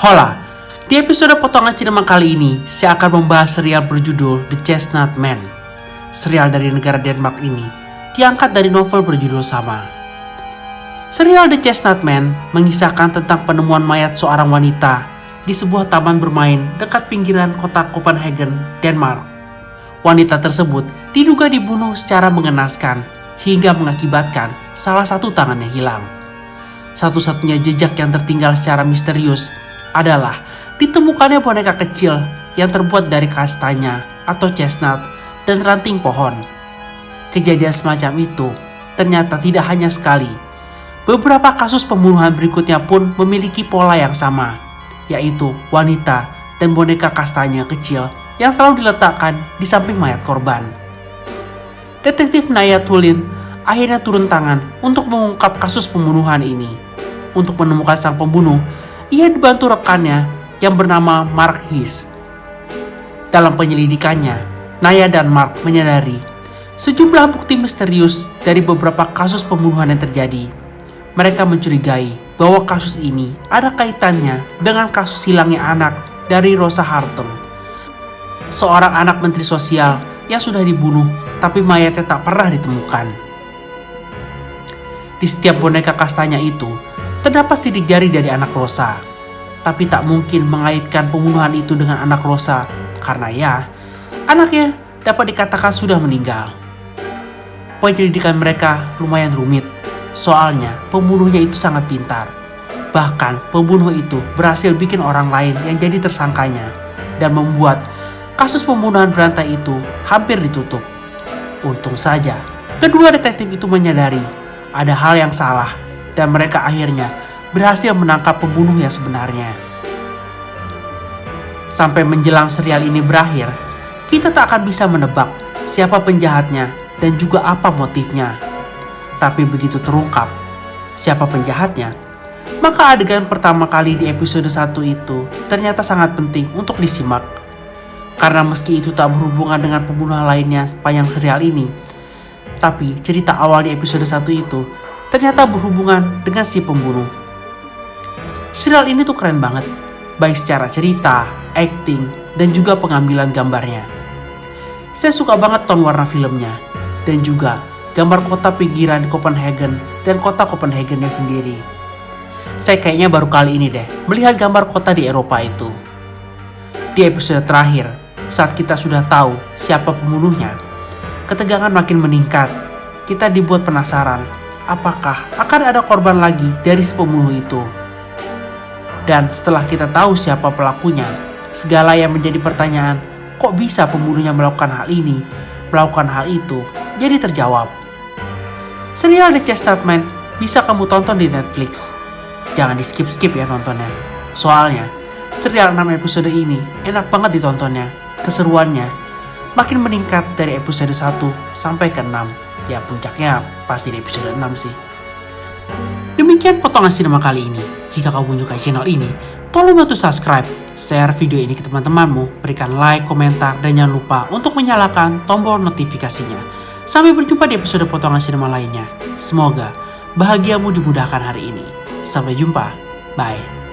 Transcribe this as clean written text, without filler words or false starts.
Hola, di episode potongan sinema kali ini, saya akan membahas serial berjudul The Chestnut Man. Serial dari negara Denmark ini diangkat dari novel berjudul sama. Serial The Chestnut Man mengisahkan tentang penemuan mayat seorang wanita di sebuah taman bermain dekat pinggiran kota Copenhagen, Denmark. Wanita tersebut diduga dibunuh secara mengenaskan hingga mengakibatkan salah satu tangannya hilang. Satu-satunya jejak yang tertinggal secara misterius adalah ditemukannya boneka kecil yang terbuat dari kastanya atau chestnut dan ranting pohon. Kejadian semacam itu ternyata tidak hanya sekali. Beberapa kasus pembunuhan berikutnya pun memiliki pola yang sama, yaitu wanita dan boneka kastanya kecil yang selalu diletakkan di samping mayat korban. Detektif Naya Tulin akhirnya turun tangan untuk mengungkap kasus pembunuhan ini. Untuk menemukan sang pembunuh, ia dibantu rekannya yang bernama Mark Hiss. Dalam penyelidikannya, Naya dan Mark menyadari sejumlah bukti misterius dari beberapa kasus pembunuhan yang terjadi. Mereka mencurigai bahwa kasus ini ada kaitannya dengan kasus hilangnya anak dari Rosa Hartung, seorang anak menteri sosial yang sudah dibunuh tapi mayatnya tak pernah ditemukan. Di setiap boneka kastanya itu terdapat sidik jari dari anak Rosa, tapi tak mungkin mengaitkan pembunuhan itu dengan anak Rosa karena ya, anaknya dapat dikatakan sudah meninggal. Penyelidikan mereka lumayan rumit, soalnya pembunuhnya itu sangat pintar. Bahkan pembunuh itu berhasil bikin orang lain yang jadi tersangkanya dan membuat kasus pembunuhan berantai itu hampir ditutup. Untung saja, kedua detektif itu menyadari ada hal yang salah dan mereka akhirnya berhasil menangkap pembunuh yang sebenarnya. Sampai menjelang serial ini berakhir, kita tak akan bisa menebak siapa penjahatnya dan juga apa motifnya. Tapi begitu terungkap siapa penjahatnya, maka adegan pertama kali di episode 1 itu ternyata sangat penting untuk disimak. Karena meski itu tak berhubungan dengan pembunuhan lainnya sepanjang serial ini, tapi cerita awal di episode 1 itu ternyata berhubungan dengan si pembunuh. Serial ini tuh keren banget, baik secara cerita, acting, dan juga pengambilan gambarnya. Saya suka banget tone warna filmnya, dan juga gambar kota pinggiran di Copenhagen dan kota Copenhagennya sendiri. Saya kayaknya baru kali ini deh melihat gambar kota di Eropa itu. Di episode terakhir, saat kita sudah tahu siapa pembunuhnya, ketegangan makin meningkat. Kita dibuat penasaran, apakah akan ada korban lagi dari si pembunuh itu? Dan setelah kita tahu siapa pelakunya, segala yang menjadi pertanyaan, kok bisa pembunuhnya melakukan hal ini, melakukan hal itu, jadi terjawab. Serial The Chestnut Man bisa kamu tonton di Netflix. Jangan di skip-skip ya nontonnya. Soalnya, serial 6 episode ini enak banget ditontonnya. Keseruannya makin meningkat dari episode 1 sampai ke 6. Ya puncaknya pasti di episode 6 sih. Demikian potongan sinema kali ini. Jika kamu menyukai channel ini, tolong bantu subscribe, share video ini ke teman-temanmu, berikan like, komentar, dan jangan lupa untuk menyalakan tombol notifikasinya. Sampai berjumpa di episode potongan sinema lainnya. Semoga bahagiamu dimudahkan hari ini. Sampai jumpa. Bye.